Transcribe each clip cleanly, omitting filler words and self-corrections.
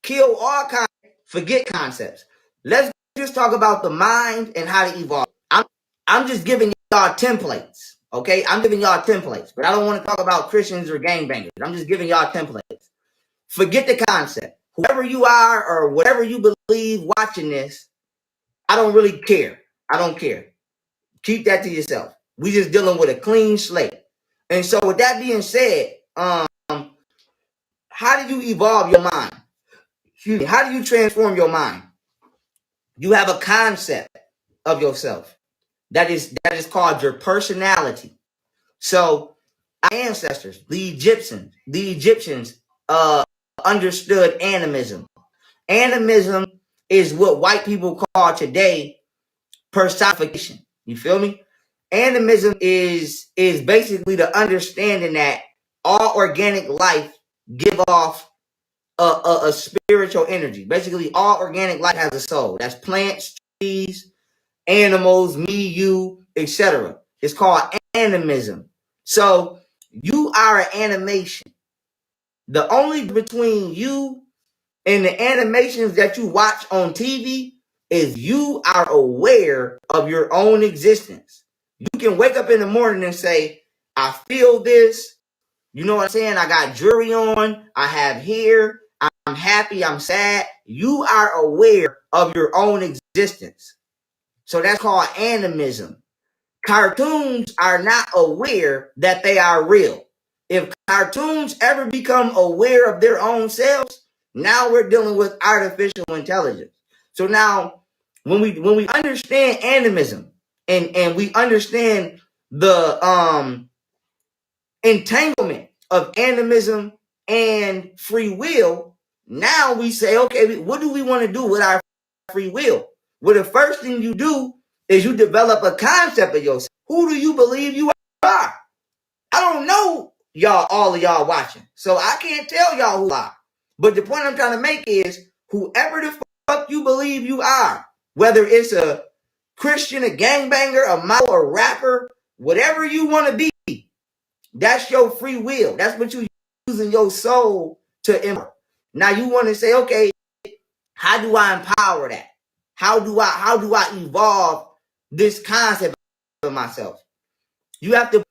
Kill all concepts. Forget concepts. Let's just talk about the mind and how to evolve. I'm just giving y'all templates. Okay, I'm giving y'all templates, but I don't want to talk about Christians or gangbangers. I'm just giving y'all templates. Forget the concept. Whoever you are or whatever you believe watching this, I don't really care. I don't care. Keep that to yourself. We just dealing with a clean slate. And so with that being said, how do you evolve your mind? Excuse me, how do you transform your mind? You have a concept of yourself. That is called your personality. So our ancestors, the Egyptians understood animism. Animism is what white people call today personification. You feel me? Animism is basically the understanding that all organic life give off a spiritual energy. Basically, all organic life has a soul. That's plants, trees, animals, me, you, etc. It's called animism. So you are an animation. The only between you and the animations that you watch on TV is you are aware of your own existence. You can wake up in the morning and say, I feel this. You know what I'm saying? I got jewelry on. I have hair. I'm happy. I'm sad. You are aware of your own existence. So that's called animism. Cartoons are not aware that they are real. If cartoons ever become aware of their own selves, now we're dealing with artificial intelligence. So now when we understand animism and we understand the entanglement of animism and free will, now we say, okay, what do we want to do with our free will? Well, the first thing you do is you develop a concept of yourself. Who do you believe you are? I don't know y'all, all of y'all watching, so I can't tell y'all who you are. But the point I'm trying to make is whoever the fuck you believe you are, whether it's a Christian, a gangbanger, a model, a rapper, whatever you want to be, that's your free will. That's what you're using your soul to empower. Now you want to say, okay, how do I empower that? How do I evolve this concept of myself? You have to put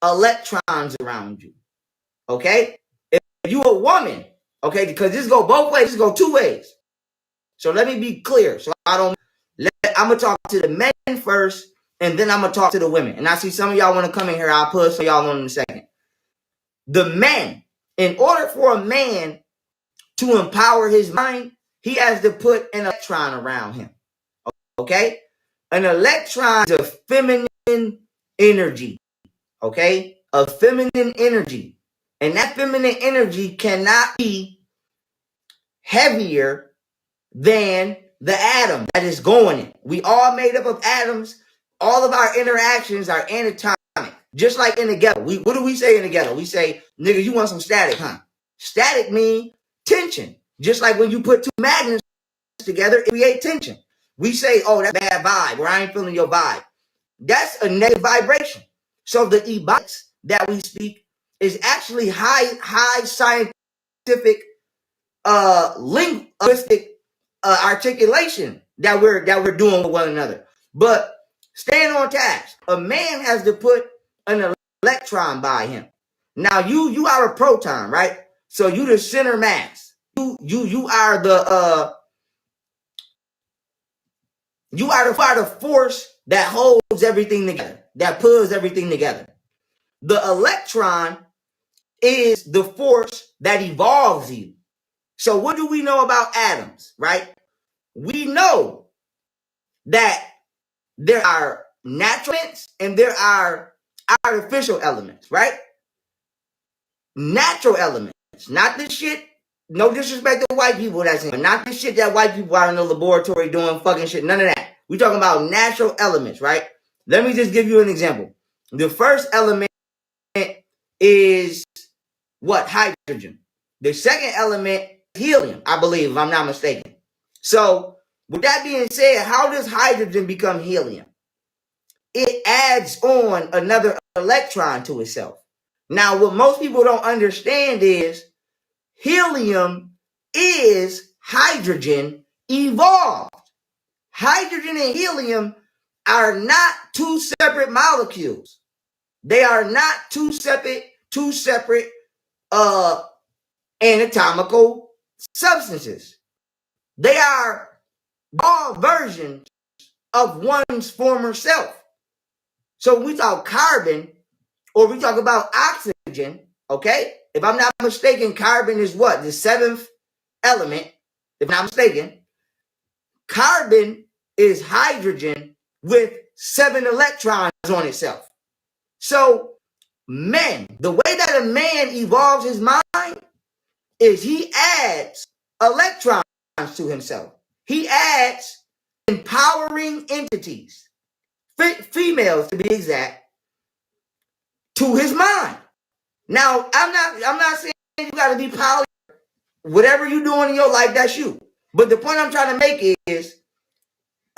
electrons around you. Okay? If you a woman, okay, because this go both ways, this go two ways. So let me be clear. So I'm gonna talk to the men first, and then I'm gonna talk to the women. And I see some of y'all want to come in here. I'll put some y'all on in a second. The men, in order for a man to empower his mind, he has to put an electron around him. Okay? An electron is a feminine energy. Okay? A feminine energy. And that feminine energy cannot be heavier than the atom that is going in. We all made up of atoms. All of our interactions are anatomic. Just like in the ghetto. What do we say in the ghetto? We say, nigga, you want some static, huh? Static means tension. Just like when you put two magnets together, it creates tension. We say, oh, that's bad vibe, or I ain't feeling your vibe. That's a negative vibration. So the ebonics that we speak is actually high scientific linguistic articulation that we're doing with one another. But staying on task, a man has to put an electron by him. Now you are a proton, right? So you the center mass. You are the you are the force that holds everything together, that pulls everything together. The electron is the force that evolves you. So what do we know about atoms, right? We know that there are natural elements and there are artificial elements, right? Natural elements, not the shit, no disrespect to white people that's in, but not the shit that white people are in the laboratory doing fucking shit, none of that. We're talking about natural elements, right? Let me just give you an example. The first element is what? Hydrogen. The second element, helium, I believe, if I'm not mistaken. So, with that being said, how does hydrogen become helium? It adds on another electron to itself. Now, what most people don't understand is helium is hydrogen evolved. Hydrogen and helium are not two separate molecules. They are not two separate anatomical substances. They are all versions of one's former self. So when we talk carbon or we talk about oxygen, okay? If I'm not mistaken, carbon is what? The seventh element, if I'm not mistaken. Carbon is hydrogen with 7 electrons on itself. So men, the way that a man evolves his mind is he adds electrons to himself. He adds empowering entities, females to be exact, to his mind. Now, I'm not saying you got to be poly. Whatever you're doing in your life, that's you. But the point I'm trying to make is,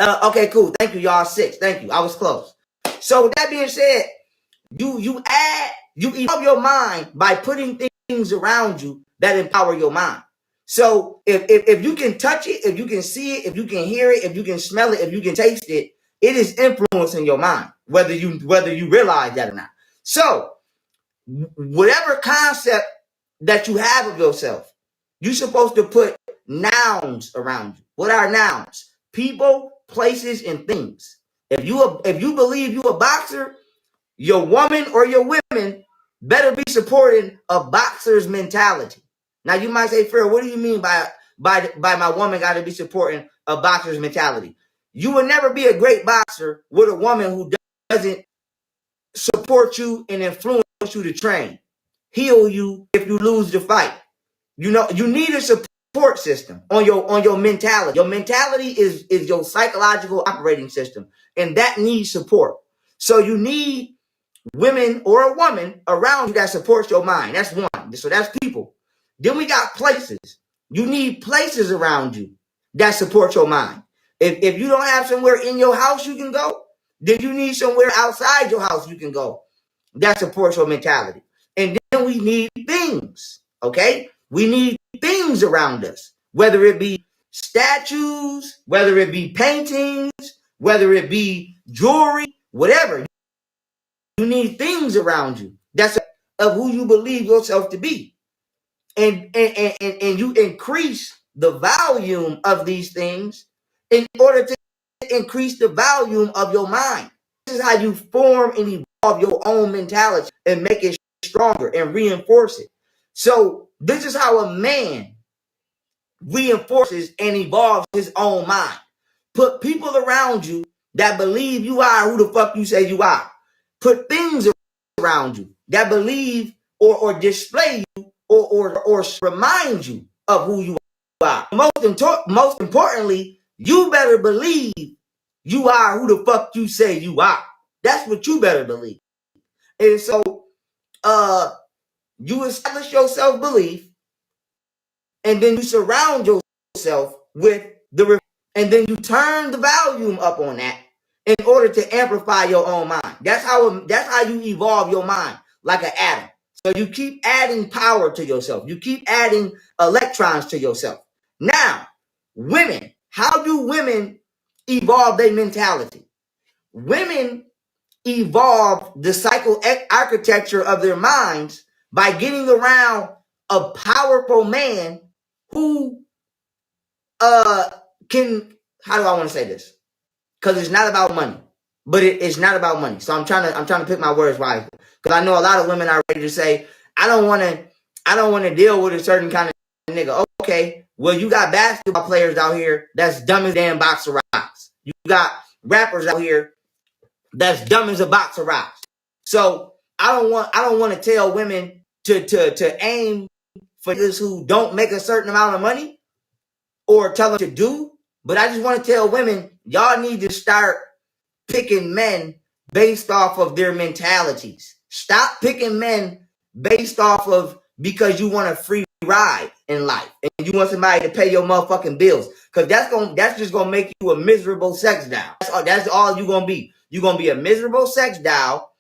okay, cool. Thank you, y'all. 6. Thank you. I was close. So with that being said, you evolve your mind by putting things around you that empower your mind. So if you can touch it, if you can see it, if you can hear it, if you can smell it, if you can taste it, it is influencing your mind, whether you realize that or not. So whatever concept that you have of yourself, you're supposed to put nouns around you. What are nouns? People, places, and things. If you believe you a boxer, your woman or your women better be supporting a boxer's mentality. Now you might say, Pharaoh, what do you mean by my woman got to be supporting a boxer's mentality? You will never be a great boxer with a woman who doesn't support you and influence you to train, heal you if you lose the fight. You know, you need a support system on your mentality. Your mentality is your psychological operating system, and that needs support. So you need women or a woman around you that supports your mind. That's one. So that's people. Then we got places. You need places around you that support your mind. If you don't have somewhere in your house you can go, then you need somewhere outside your house you can go that supports your mentality. And then we need things, okay? We need things around us, whether it be statues, whether it be paintings, whether it be jewelry, whatever. You need things around you that's of who you believe yourself to be. And you increase the volume of these things in order to increase the volume of your mind. This is how you form and evolve your own mentality and make it stronger and reinforce it. So this is how a man reinforces and evolves his own mind. Put people around you that believe you are who the fuck you say you are. Put things around you that believe or display you or remind you of who you are. Most importantly, you better believe you are who the fuck you say you are. That's what you better believe. And so you establish your self-belief, and then you surround yourself with and then you turn the volume up on that in order to amplify your own mind. That's how you evolve your mind, like an atom. So you keep adding power to yourself. You keep adding electrons to yourself. Now, women, how do women evolve their mentality? Women evolve the psycho architecture of their minds by getting around a powerful man who can, how do I want to say this? Because it's not about money, but it's not about money. So I'm trying to pick my words wisely, because I know a lot of women are ready to say, I don't want to deal with a certain kind of nigga. Okay, well, you got basketball players out here that's dumb as damn box of rocks. You got rappers out here that's dumb as a box of rocks. So I don't want to tell women to aim for niggas who don't make a certain amount of money or tell them to do. But I just want to tell women, y'all need to start picking men based off of their mentalities. Stop picking men based off of because you want a free ride in life and you want somebody to pay your motherfucking bills. Because that's just gonna make you a miserable sex doll. That's all you're gonna be. You're gonna be a miserable sex doll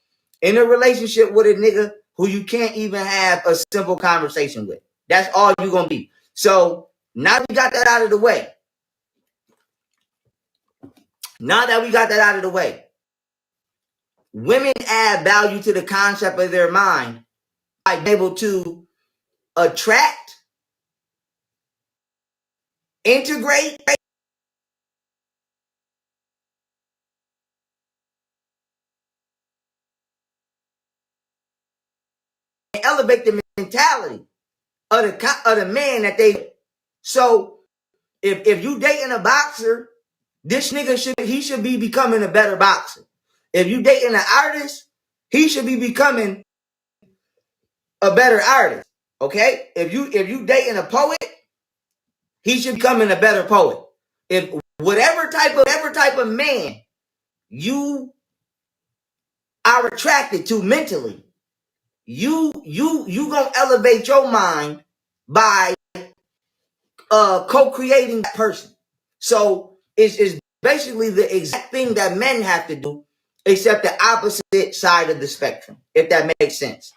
in a relationship with a nigga who you can't even have a simple conversation with. That's all you're gonna be. So Now we got that out of the way. Women add value to the concept of their mind by being able to attract, integrate, and elevate the mentality of the man that they. So if you dating a boxer, this nigga should be becoming a better boxer. If you dating an artist, he should be becoming a better artist. Okay? If you dating a poet, he should be becoming a better poet. If whatever type of man you are attracted to mentally, you gonna elevate your mind by co-creating that person. So it's basically the exact thing that men have to do, except the opposite side of the spectrum, if that makes sense.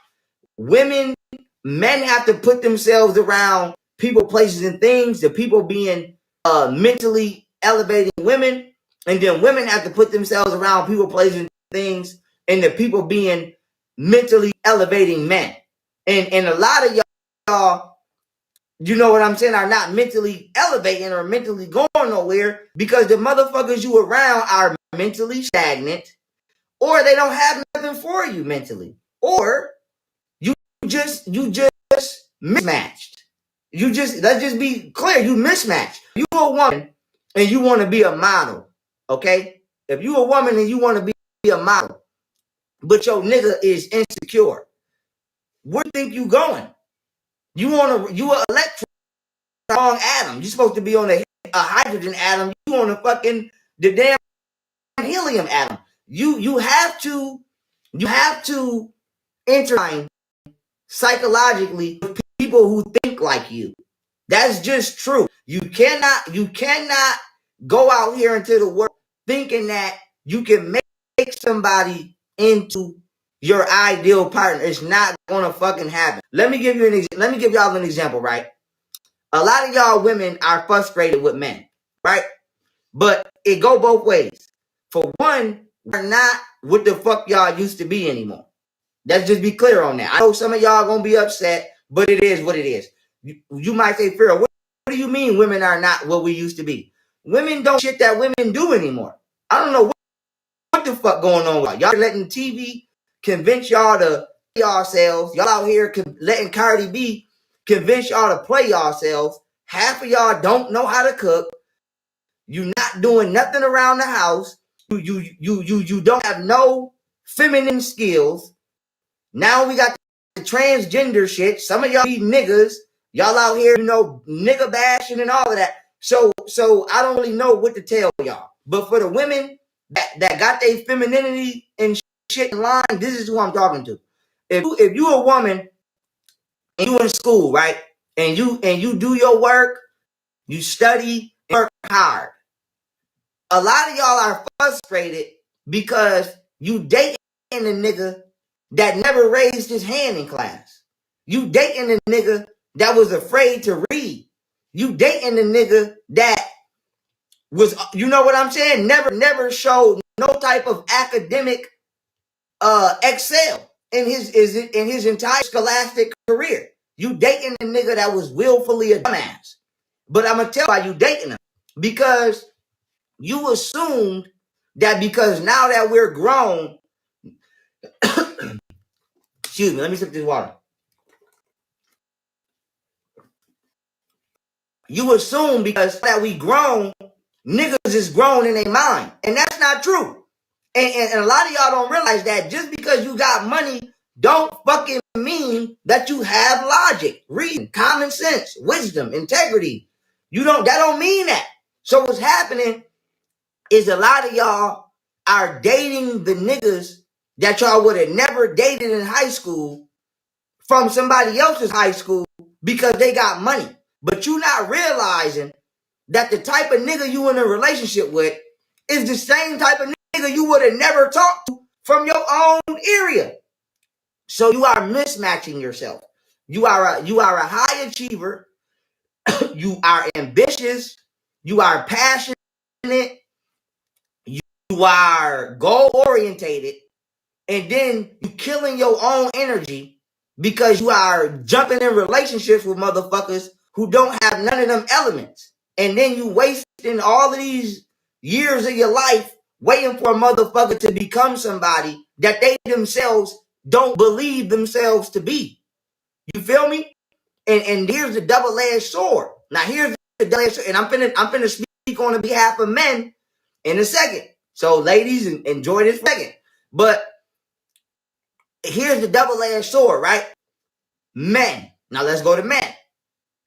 Men have to put themselves around people, places, and things, the people being mentally elevating women, and then women have to put themselves around people, places, and things, and the people being mentally elevating men. And a lot of y'all, you know what I'm saying, are not mentally elevating or mentally going nowhere because the motherfuckers you around are mentally stagnant, or they don't have nothing for you mentally, or you just mismatched. Let's just be clear, you mismatched. You a woman and you want to be a model, okay? If you a woman and you want to be a model, but your nigga is insecure, where do you think you going? You an electron, wrong atom. You're supposed to be on a hydrogen atom. You on the damn helium atom. You have to intertwine psychologically with people who think like you. That's just true. You cannot go out here into the world thinking that you can make somebody into your ideal partner. It's not gonna fucking happen. Let me give y'all an example, right? A lot of y'all women are frustrated with men, right? But it go both ways. For one, we're not what the fuck y'all used to be anymore. Let's just be clear on that. I know some of y'all gonna be upset, but it is what it is. You might say, Pharaoh, what do you mean women are not what we used to be? Women don't shit that women do anymore. I don't know what the fuck going on with y'all. Y'all letting TV convince y'all to play yourselves. Y'all out here letting Cardi B convince y'all to play yourselves. Half of y'all don't know how to cook. You not doing nothing around the house. You don't have no feminine skills. Now we got the transgender shit. Some of y'all be niggas. Y'all out here, nigga bashing and all of that. So I don't really know what to tell y'all. But for the women that got their femininity and shit in line, this is who I'm talking to. If you a woman and you in school, right? And you do your work, you study, work hard. A lot of y'all are frustrated because you dating a nigga that never raised his hand in class. You dating a nigga that was afraid to read. You dating a nigga that was, you know what I'm saying? Never showed no type of academic excel in his entire scholastic career. You dating a nigga that was willfully a dumbass. But I'm gonna tell you why you dating him. Because you assumed that because now that we're grown, excuse me, let me sip this water. You assume because that we grown, niggas is grown in their mind. And that's not true. And a lot of y'all don't realize that just because you got money don't fucking mean that you have logic, reason, common sense, wisdom, integrity. That don't mean that. So what's happening is a lot of y'all are dating the niggas that y'all would have never dated in high school from somebody else's high school because they got money. But you not realizing that the type of nigga you in a relationship with is the same type of nigga you would have never talked to from your own area. So you are mismatching yourself. You are a high achiever You are ambitious. You are passionate. You are goal orientated. And then you killing your own energy because you are jumping in relationships with motherfuckers who don't have none of them elements. And then you wasting all of these years of your life waiting for a motherfucker to become somebody that they themselves don't believe themselves to be. You feel me? And here's the double-edged sword. Now here's the double-edged sword. And I'm finna speak on behalf of men in a second. So ladies, enjoy this second. But here's the double-edged sword, right? Men. Now let's go to men.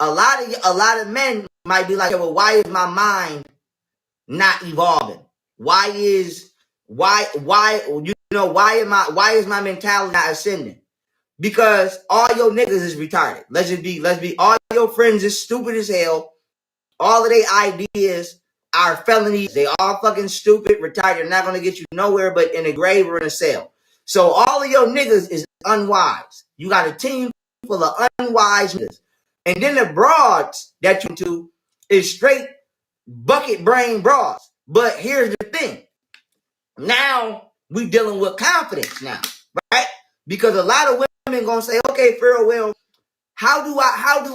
A lot of men might be like, well, why is my mind not evolving? Why is my mentality not ascending? Because all your niggas is retarded. Let's be all your friends is stupid as hell. All of their ideas are felonies. They all fucking stupid, retarded. They're not gonna get you nowhere but in a grave or in a cell. So all of your niggas is unwise. You got a team full of unwise niggas. And then the broads that you do is straight bucket brain broads. But here's the thing. Now we dealing with confidence now, right? Because a lot of women gonna say, okay, Pharaoh, well, how do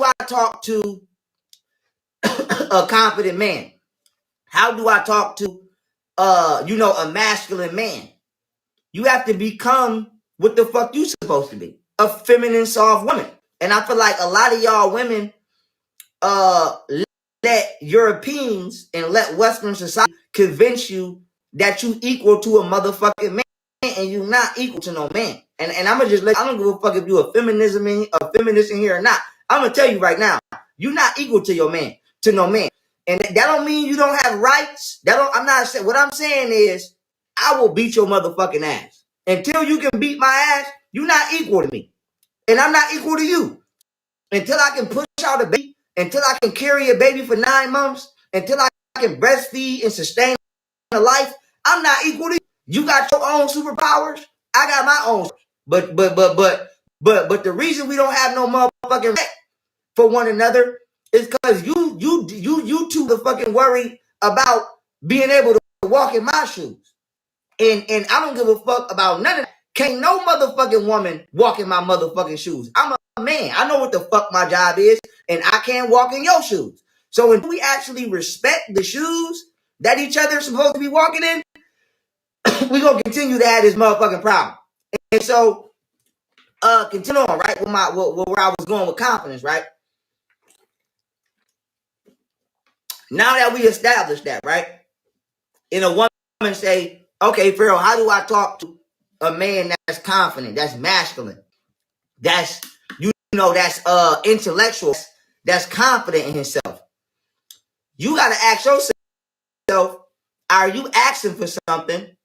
I talk to a confident man? How do I talk to a masculine man? You have to become what the fuck you supposed to be. A feminine, soft woman. And I feel like a lot of y'all women let Europeans and let Western society convince you that you equal to a motherfucking man and you not equal to no man. And I'm gonna I don't give a fuck if you a feminist in here or not. I'm gonna tell you right now, you're not equal to your man, to no man. And that don't mean you don't have rights. I'm not saying. What I'm saying is, I will beat your motherfucking ass. Until you can beat my ass, you're not equal to me. And I'm not equal to you. Until I can push out a baby, until I can carry a baby for 9 months, until I can breastfeed and sustain a life, I'm not equal to you. You got your own superpowers. I got my own. But the reason we don't have no motherfucking respect for one another is because you two the fucking worried about being able to walk in my shoes. And I don't give a fuck about none of that. Can't no motherfucking woman walk in my motherfucking shoes. I'm a man. I know what the fuck my job is, and I can't walk in your shoes. So when we actually respect the shoes that each other is supposed to be walking in, we're gonna continue to have this motherfucking problem. And so continue on, right? With where I was going with confidence, right? Now that we established that, right? And a woman say, okay, Pharaoh, how do I talk to a man that's confident, that's masculine, that's that's intellectual, that's confident in himself? You gotta ask yourself, are you asking for something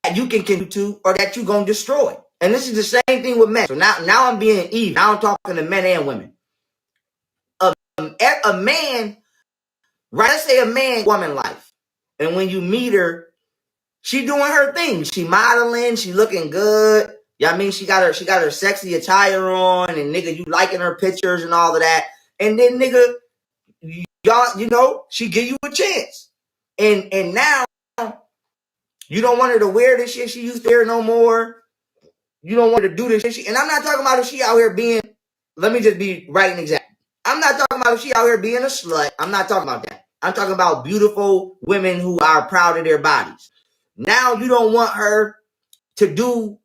that you can continue to or that you're gonna destroy? And this is the same thing with men. So now I'm being even. Now I'm talking to men and women. A man, right? Let's say a man, woman life. And when you meet her, she doing her thing. She modeling, she looking good. Yeah, I mean, she got her sexy attire on, and nigga, you liking her pictures and all of that. And then nigga, y'all, she give you a chance. And now you don't want her to wear the shit she used to wear no more. You don't want her to do this shit. And I'm not talking about if she out here being, let me just be right and exact. I'm not talking about if she out here being a slut. I'm not talking about that. I'm talking about beautiful women who are proud of their bodies. Now you don't want her to do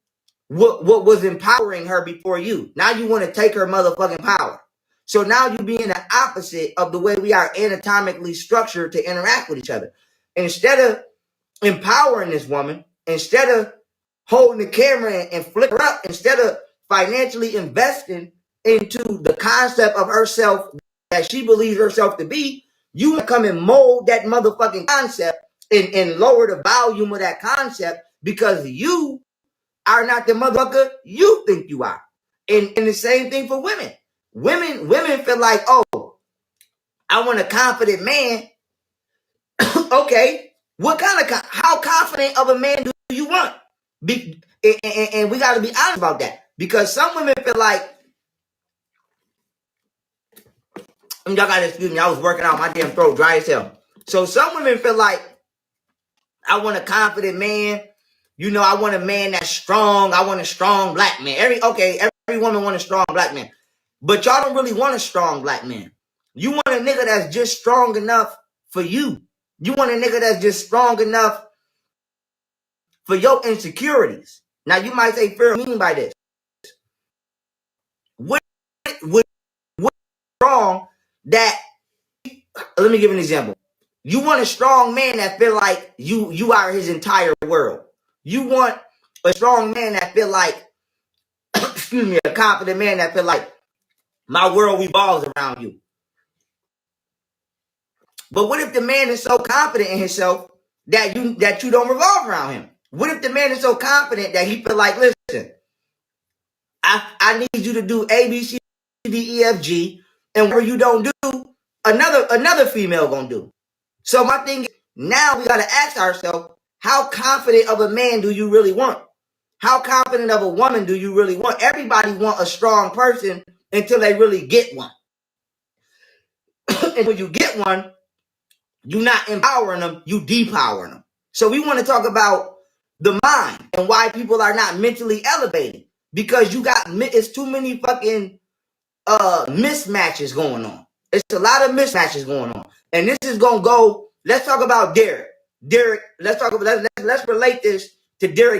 what was empowering her before you. Now you want to take her motherfucking power. So now you being the opposite of the way we are anatomically structured to interact with each other. Instead of empowering this woman, instead of holding the camera and flick her up, instead of financially investing into the concept of herself that she believes herself to be, you come and mold that motherfucking concept and lower the volume of that concept because you are not the motherfucker you think you are. And the same thing for women. Women feel like, oh, I want a confident man. Okay, how confident of a man do you want? And we got to be honest about that, because some women feel like, y'all gotta excuse me, I was working out, my damn throat dry as hell. So some women feel like, I want a confident man. You know, I want a man that's strong. I want a strong black man. Every woman want a strong black man. But y'all don't really want a strong black man. You want a nigga that's just strong enough for you. You want a nigga that's just strong enough for your insecurities. Now, you might say, Pharaoh, what do you mean by this? What strong that, let me give an example. You want a strong man that feel like you are his entire world. You want a strong man that feel like, excuse me, a confident man that feel like my world revolves around you. But what if the man is so confident in himself that you don't revolve around him? What if the man is so confident that he feel like, listen, I need you to do A, B, C, D, E, F, G, and whatever you don't do, another female gonna do. So my thing is, now we gotta ask ourselves, how confident of a man do you really want? How confident of a woman do you really want? Everybody want a strong person until they really get one. And when you get one, you're not empowering them, you depowering them. So we want to talk about the mind and why people are not mentally elevated. Because it's too many fucking mismatches going on. It's a lot of mismatches going on. And this is gonna go, let's talk about Derek. Let's relate this to Derek